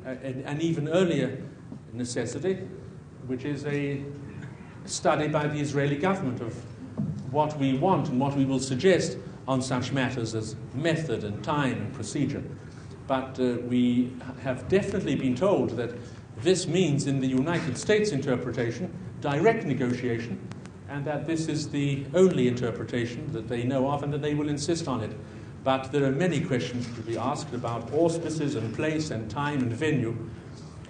an even earlier necessity, which is a study by the Israeli government of what we want and what we will suggest on such matters as method and time and procedure. But we have definitely been told that this means, in the United States interpretation, direct negotiation, and that this is the only interpretation that they know of and that they will insist on it. But there are many questions to be asked about auspices and place and time and venue,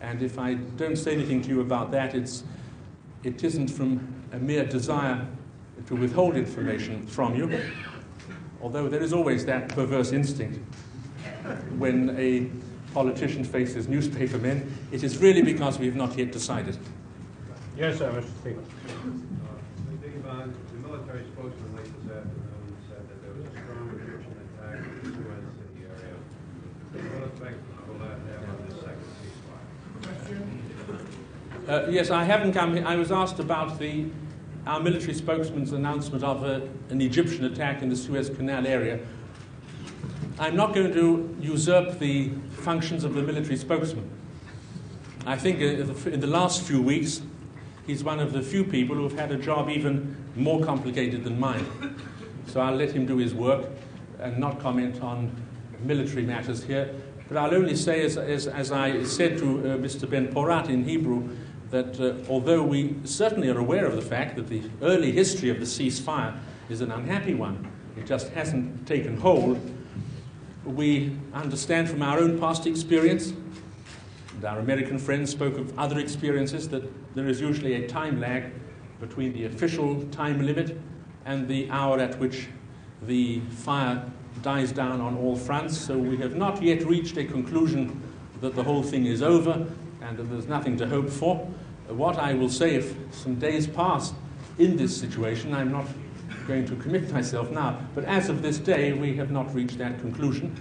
and if I don't say anything to you about that, it isn't from a mere desire to withhold information from you, although there is always that perverse instinct when a politician faces newspaper men. It is really because we have not yet decided. Yes, sir, Mr. Speaker. The military spokesman late this afternoon said that there was a strong Egyptian attack in the Suez City area. What effect will that have on this second ceasefire? Yes, I haven't come here. I was asked about our military spokesman's announcement of an Egyptian attack in the Suez Canal area. I'm not going to usurp the functions of the military spokesman. I think in the last few weeks, he's one of the few people who have had a job even more complicated than mine. So I'll let him do his work and not comment on military matters here. But I'll only say, as I said to Mr. Ben Porat in Hebrew, that although we certainly are aware of the fact that the early history of the ceasefire is an unhappy one, it just hasn't taken hold, we understand from our own past experience, and our American friends spoke of other experiences, that there is usually a time lag between the official time limit and the hour at which the fire dies down on all fronts. So we have not yet reached a conclusion that the whole thing is over and that there's nothing to hope for. What I will say, if some days pass in this situation, I'm not going to commit myself now, but as of this day, we have not reached that conclusion,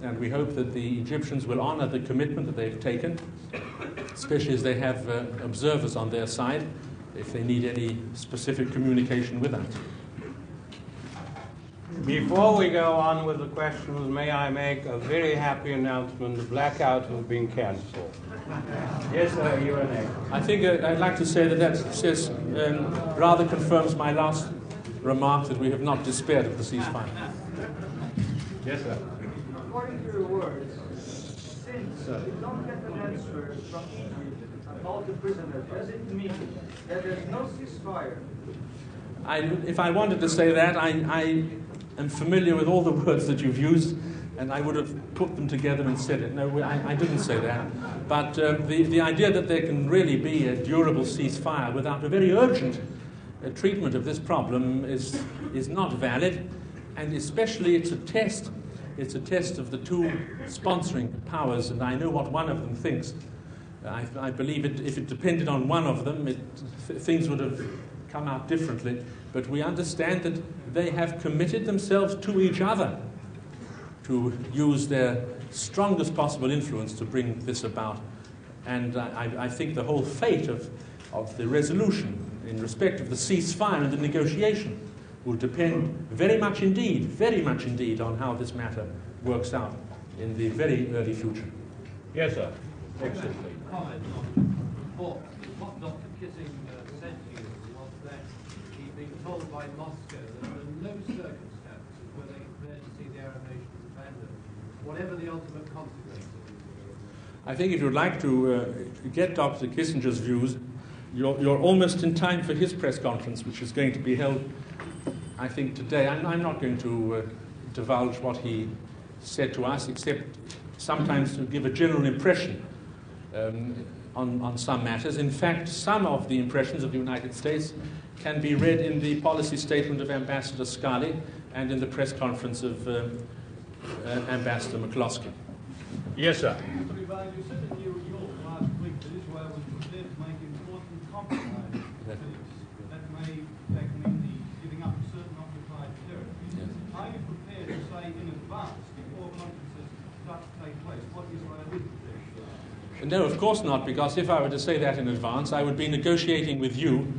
and we hope that the Egyptians will honor the commitment that they've taken, especially as they have observers on their side, if they need any specific communication with us. Before we go on with the questions, may I make a very happy announcement? The blackout has been cancelled. Yes, sir, you are next. I think I'd like to say that says, rather confirms my last remark that we have not despaired of the ceasefire. Yes, sir. According to your words, since we don't get an answer from Egypt about the prisoners, does it mean that there's no ceasefire? If I wanted to say that, I am familiar with all the words that you've used, and I would have put them together and said it. No, I didn't say that. But the idea that there can really be a durable ceasefire without a very urgent treatment of this problem is not valid, and especially it's a test. It's a test of the two sponsoring powers, and I know what one of them thinks. I believe if it depended on one of them, things would have come out differently. But we understand that they have committed themselves to each other to use their strongest possible influence to bring this about. And I think the whole fate of the resolution in respect of the ceasefire and the negotiation will depend very much indeed on how this matter works out in the very early future. Yes, sir. Excellent. Comment on what Dr. Kissing said to you was that he'd been told by Moscow that under no circumstances were they prepared to see the Arab nations abandoned, whatever the ultimate consequences. I think if you'd like to get Dr. Kissinger's views, you're almost in time for his press conference, which is going to be held, I think, today. I'm not going to divulge what he said to us, except sometimes to give a general impression on some matters. In fact, some of the impressions of the United States can be read in the policy statement of Ambassador Scali and in the press conference of Ambassador McCloskey. Yes, sir. You said in New York last week that Israel was prepared to make important compromises that may mean the giving up of certain occupied territories. Yes. Are you prepared to say in advance, before conferences start to take place, what Israel is prepared to do? No, of course not, because if I were to say that in advance, I would be negotiating with you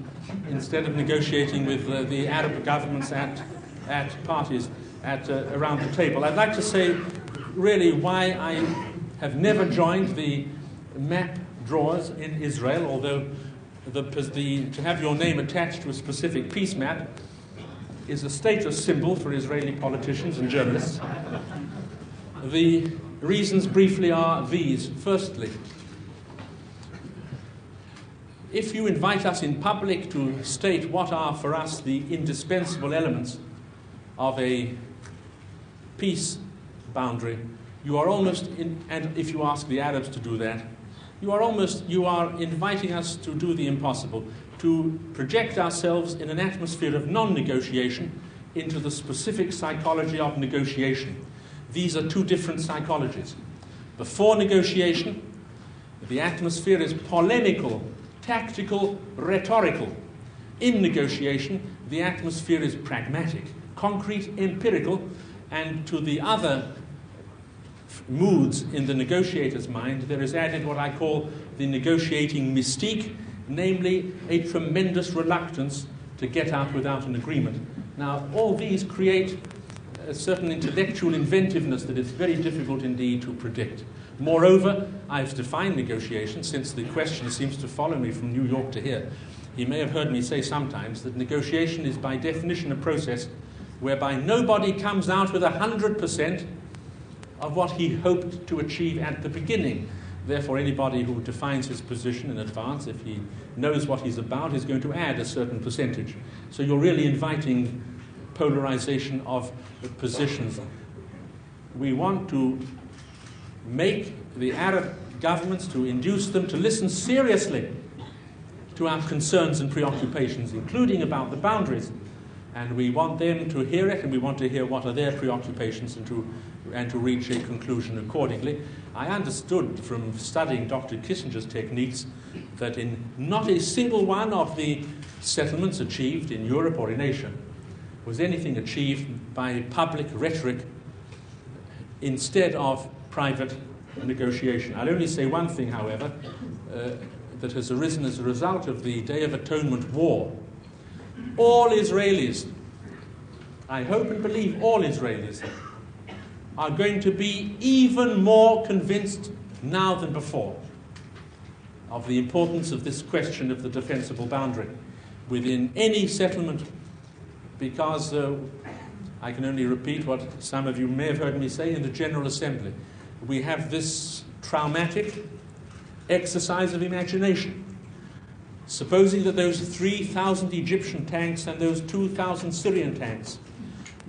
instead of negotiating with the Arab governments at parties around the table. I'd like to say really why I have never joined the map drawers in Israel, although to have your name attached to a specific peace map is a status symbol for Israeli politicians and journalists. The reasons briefly are these. Firstly, if you invite us in public to state what are for us the indispensable elements of a peace boundary, you are almost, and if you ask the Arabs to do that, you are inviting us to do the impossible, to project ourselves in an atmosphere of non-negotiation into the specific psychology of negotiation. These are two different psychologies. Before negotiation, the atmosphere is polemical, tactical, rhetorical. In negotiation, the atmosphere is pragmatic, concrete, empirical, and to the other moods in the negotiator's mind, there is added what I call the negotiating mystique, namely a tremendous reluctance to get out without an agreement. Now, all these create a certain intellectual inventiveness that is very difficult indeed to predict. Moreover, I've defined negotiation, since the question seems to follow me from New York to here. You may have heard me say sometimes that negotiation is by definition a process whereby nobody comes out with 100% of what he hoped to achieve at the beginning. Therefore, anybody who defines his position in advance, if he knows what he's about, is going to add a certain percentage. So you're really inviting polarization of positions. We want to make the Arab governments, to induce them to listen seriously to our concerns and preoccupations, including about the boundaries. And we want them to hear it, and we want to hear what are their preoccupations and to reach a conclusion accordingly. I understood from studying Dr. Kissinger's techniques that in not a single one of the settlements achieved in Europe or in Asia was anything achieved by public rhetoric instead of private negotiation. I'll only say one thing, however, that has arisen as a result of the Day of Atonement war. All Israelis, I hope and believe all Israelis, are going to be even more convinced now than before of the importance of this question of the defensible boundary within any settlement, because I can only repeat what some of you may have heard me say in the General Assembly. We have this traumatic exercise of imagination. Supposing that those 3,000 Egyptian tanks and those 2,000 Syrian tanks,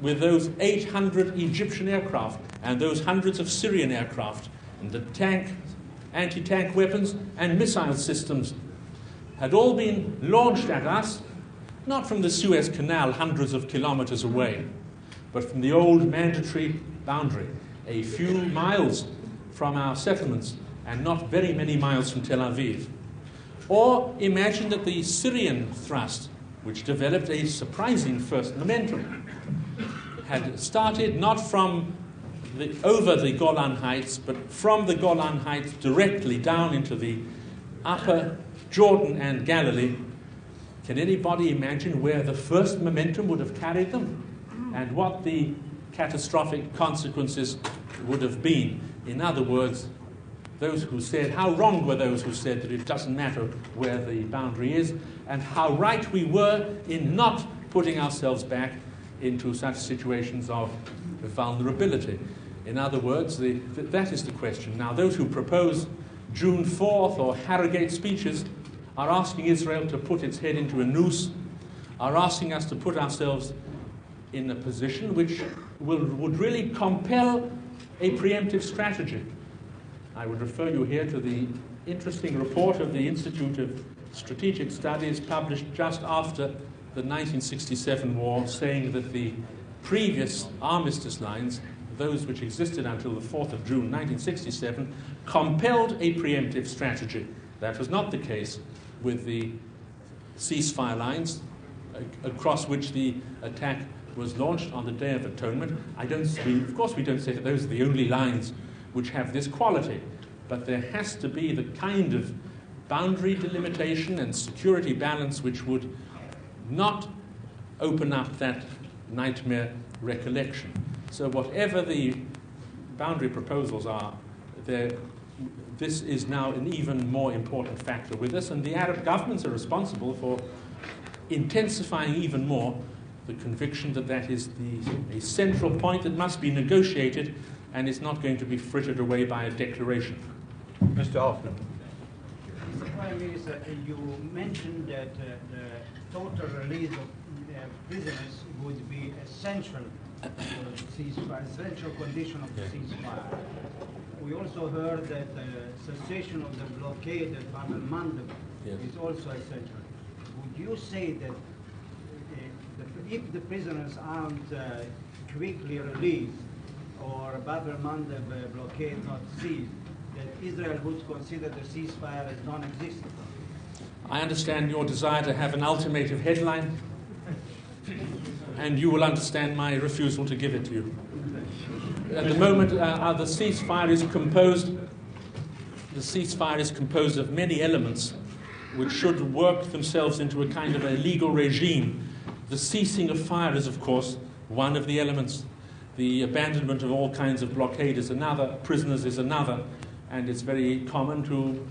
with those 800 Egyptian aircraft and those hundreds of Syrian aircraft, and the anti-tank weapons and missile systems had all been launched at us, not from the Suez Canal hundreds of kilometers away, but from the old mandatory boundary, a few miles from our settlements and not very many miles from Tel Aviv. Or imagine that the Syrian thrust, which developed a surprising first momentum, had started not from over the Golan Heights, but from the Golan Heights directly down into the upper Jordan and Galilee. Can anybody imagine where the first momentum would have carried them and what the catastrophic consequences would have been? In other words, those who said, how wrong were those who said that it doesn't matter where the boundary is, and how right we were in not putting ourselves back into such situations of vulnerability. In other words, that is the question. Now, those who propose June 4th or Harrogate speeches are asking Israel to put its head into a noose, are asking us to put ourselves in a position which would really compel a preemptive strategy. I would refer you here to the interesting report of the Institute of Strategic Studies published just after the 1967 war, saying that the previous armistice lines, those which existed until the 4th of June 1967, compelled a preemptive strategy. That was not the case with the ceasefire lines across which the attack was launched on the Day of Atonement. Of course we don't say that those are the only lines which have this quality, but there has to be the kind of boundary delimitation and security balance which would not open up that nightmare recollection. So whatever the boundary proposals are there. This is now an even more important factor with us, and the Arab governments are responsible for intensifying even more the conviction that that is a central point that must be negotiated and is not going to be frittered away by a declaration. Mr. Hoffman. Mr. Prime Minister, you mentioned that the total release of prisoners would be essential ceasefire, essential condition of the ceasefire. We also heard that cessation of the blockade at Bab el-Mandeb is also essential. Would you say that if the prisoners aren't quickly released or Bab el-Mandeb blockade not ceased, that Israel would consider the ceasefire as non-existent? I understand your desire to have an ultimative headline, and you will understand my refusal to give it to you. At the moment, the ceasefire is composed of many elements which should work themselves into a kind of a legal regime. The ceasing of fire is, of course, one of the elements. The abandonment of all kinds of blockade is another. Prisoners is another. And it's very common to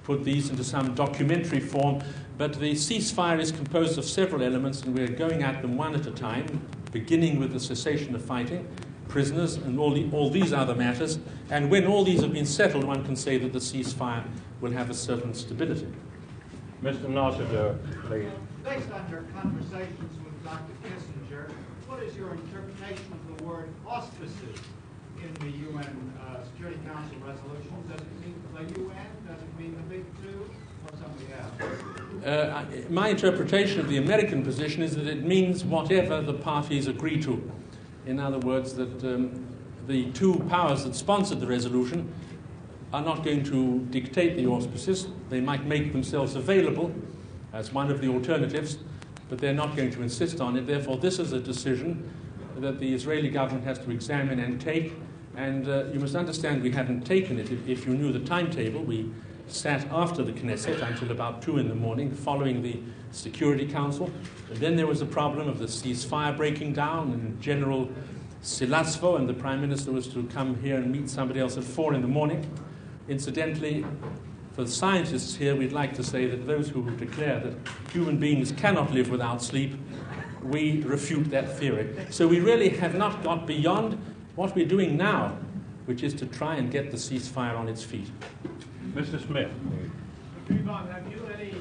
put these into some documentary form. But the ceasefire is composed of several elements, and we're going at them one at a time, beginning with the cessation of fighting, prisoners, and all these other matters. And when all these have been settled, one can say that the ceasefire will have a certain stability. Mr. Nasser, please. Based on your conversations with Dr. Kissinger, what is your interpretation of the word auspices in the UN Security Council resolution? Does it mean the UN? Does it mean the big two? Or something else? My interpretation of the American position is that it means whatever the parties agree to. In other words, that the two powers that sponsored the resolution are not going to dictate the auspices. They might make themselves available as one of the alternatives, but they're not going to insist on it. Therefore, this is a decision that the Israeli government has to examine and take. And you must understand we haven't taken it. If you knew the timetable, we sat after the Knesset until about 2 in the morning, following the Security Council. And then there was a problem of the ceasefire breaking down, and General Silasvo and the Prime Minister was to come here and meet somebody else at 4 in the morning. Incidentally, for the scientists here, we'd like to say that those who declare that human beings cannot live without sleep, we refute that theory. So we really have not got beyond what we're doing now, which is to try and get the ceasefire on its feet. Mr. Smith. Mr. Ivan, have you any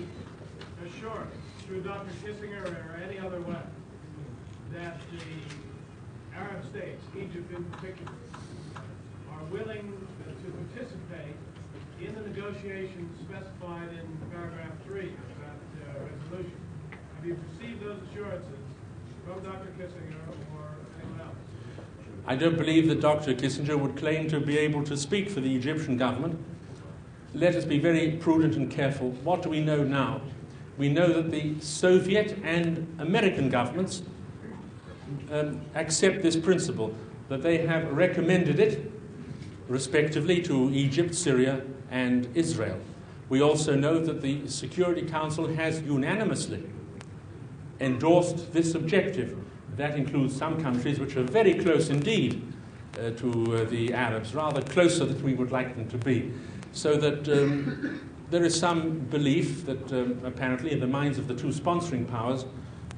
assurance through Dr. Kissinger or any other way that the Arab states, Egypt in particular, are willing to participate in the negotiations specified in paragraph 3 of that resolution? Have you received those assurances from Dr. Kissinger or anyone else? I don't believe that Dr. Kissinger would claim to be able to speak for the Egyptian government. Let us be very prudent and careful. What do we know now? We know that the Soviet and American governments accept this principle, that they have recommended it, respectively, to Egypt, Syria, and Israel. We also know that the Security Council has unanimously endorsed this objective. That includes some countries which are very close indeed to the Arabs, rather closer than we would like them to be. So that there is some belief that apparently in the minds of the two sponsoring powers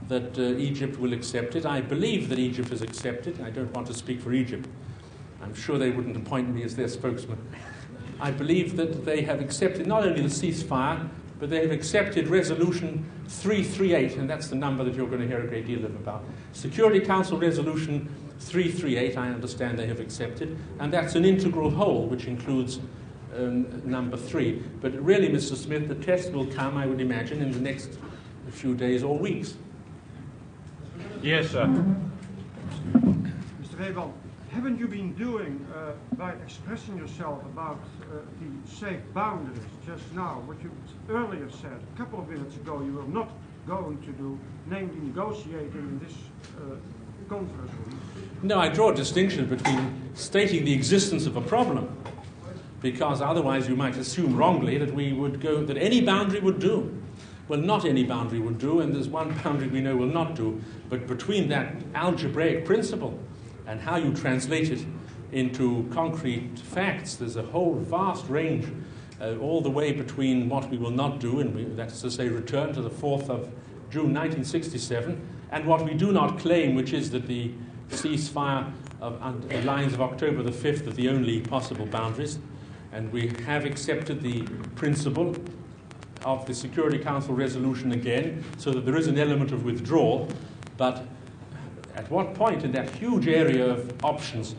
that Egypt will accept it. I believe that Egypt has accepted. I don't want to speak for Egypt. I'm sure they wouldn't appoint me as their spokesman. I believe that they have accepted not only the ceasefire, but they have accepted Resolution 338, and that's the number that you're going to hear a great deal about. Security Council Resolution 338, I understand they have accepted, and that's an integral whole, which includes number 3. But really, Mr. Smith, the test will come, I would imagine, in the next few days or weeks. Yes, sir. Mr. Rebel, haven't you been doing, by expressing yourself about the safe boundaries just now, what you earlier said, a couple of minutes ago, you were not going to do, namely negotiating in this conference room? No, I draw a distinction between stating the existence of a problem, because otherwise you might assume wrongly that we would go, that any boundary would do. Well, not any boundary would do, and there's one boundary we know will not do. But between that algebraic principle and how you translate it into concrete facts, there's a whole vast range, all the way between what we will not do, and that is to say return to the 4th of June 1967, and what we do not claim, which is that the ceasefire of lines of October the 5th are the only possible boundaries. And we have accepted the principle of the Security Council resolution again, so that there is an element of withdrawal. But at what point in that huge area of options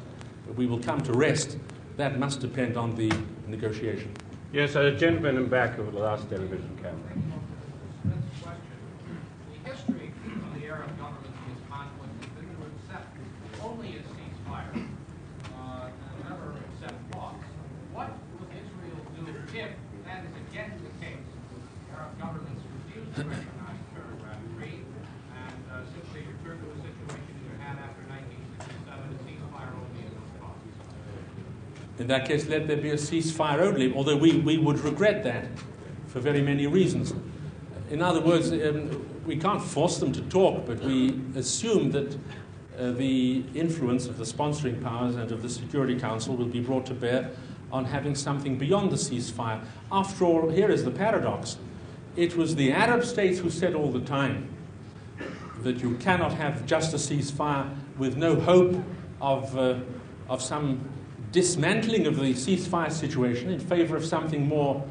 we will come to rest, that must depend on the negotiation. Yes, a gentleman in back of the last television camera. That's a question. The history of the Arab governments in this conflict has been to accept only a ceasefire, and never accept talks. What would Israel do if that is again the case? Arab governments refuse to recognize terror free and simply return to a situation you had after 1967, a ceasefire only and no talks. In that case, let there be a ceasefire only, although we would regret that for very many reasons. In other words, we can't force them to talk, but we assume that the influence of the sponsoring powers and of the Security Council will be brought to bear on having something beyond the ceasefire. After all, here is the paradox. It was the Arab states who said all the time that you cannot have just a ceasefire with no hope of some dismantling of the ceasefire situation in favor of something more,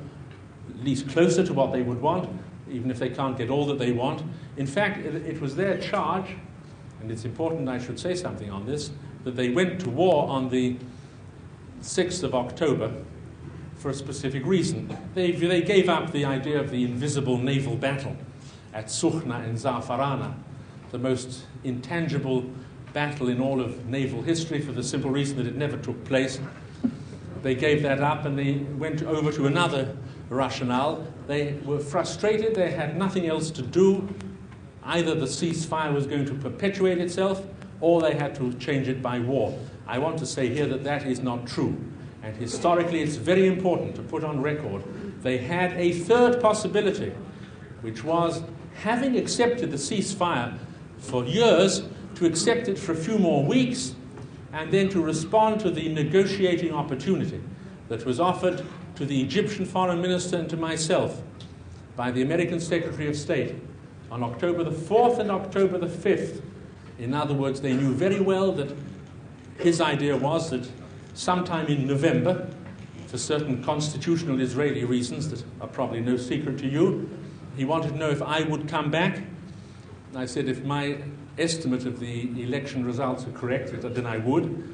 at least closer to what they would want, even if they can't get all that they want. In fact, it was their charge, and it's important I should say something on this, that they went to war on the 6th of October for a specific reason. They gave up the idea of the invisible naval battle at Sukhna and Zafarana, the most intangible battle in all of naval history, for the simple reason that it never took place. They gave that up and they went over to another rationale. They were frustrated, they had nothing else to do. Either the ceasefire was going to perpetuate itself, or they had to change it by war. I want to say here that that is not true. And historically, it's very important to put on record, they had a third possibility, which was, having accepted the ceasefire for years, to accept it for a few more weeks, and then to respond to the negotiating opportunity that was offered to the Egyptian foreign minister and to myself by the American Secretary of State on October the 4th and October the 5th. In other words, they knew very well that his idea was that sometime in November, for certain constitutional Israeli reasons that are probably no secret to you, he wanted to know if I would come back. I said if my estimate of the election results are correct, then I would.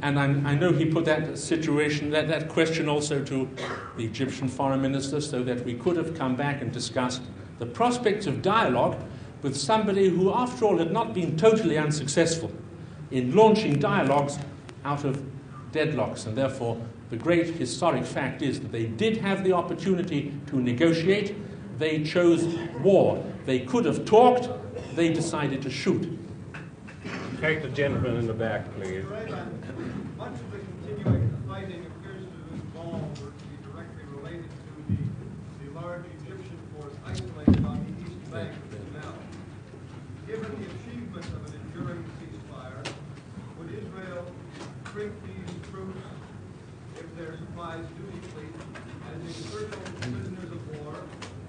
And I know he put that situation, that question also to the Egyptian foreign minister, so that we could have come back and discussed the prospects of dialogue with somebody who, after all, had not been totally unsuccessful in launching dialogues out of deadlocks. And therefore, the great historic fact is that they did have the opportunity to negotiate. They chose war. They could have talked. They decided to shoot. Take the gentleman in the back, please. Much of the continuing fighting appears to involve or to be directly related to the large Egyptian force isolated on the east bank of the canal. Given the achievement of an enduring ceasefire, would Israel treat these troops, if their supplies do deplete, as external prisoners of war,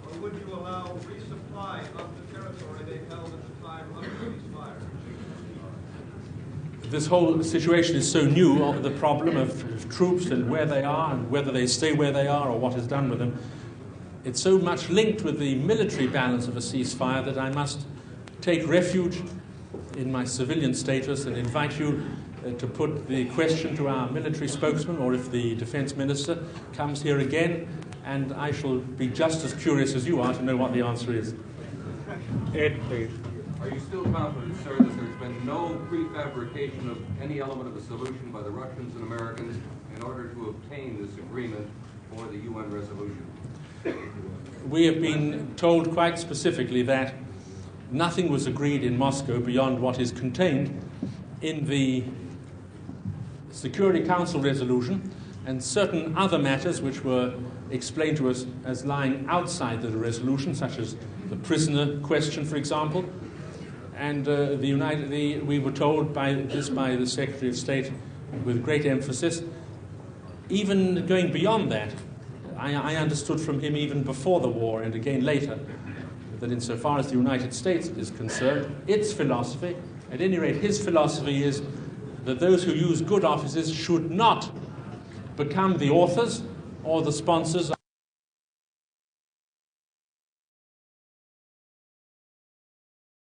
or would you allow resupply of the territory they held at the time of the ceasefire? This whole situation is so new, the problem of troops and where they are and whether they stay where they are or what is done with them. It's so much linked with the military balance of a ceasefire that I must take refuge in my civilian status and invite you to put the question to our military spokesman, or if the defense minister comes here again, and I shall be just as curious as you are to know what the answer is. Ed, please. Are you still confident, sir, that there's been no prefabrication of any element of a solution by the Russians and Americans in order to obtain this agreement for the UN resolution? We have been told quite specifically that nothing was agreed in Moscow beyond what is contained in the Security Council resolution, and certain other matters which were explained to us as lying outside the resolution, such as the prisoner question, for example. And we were told by the Secretary of State with great emphasis. Even going beyond that, I understood from him even before the war and again later that insofar as the United States is concerned, its philosophy, at any rate his philosophy, is that those who use good offices should not become the authors or the sponsors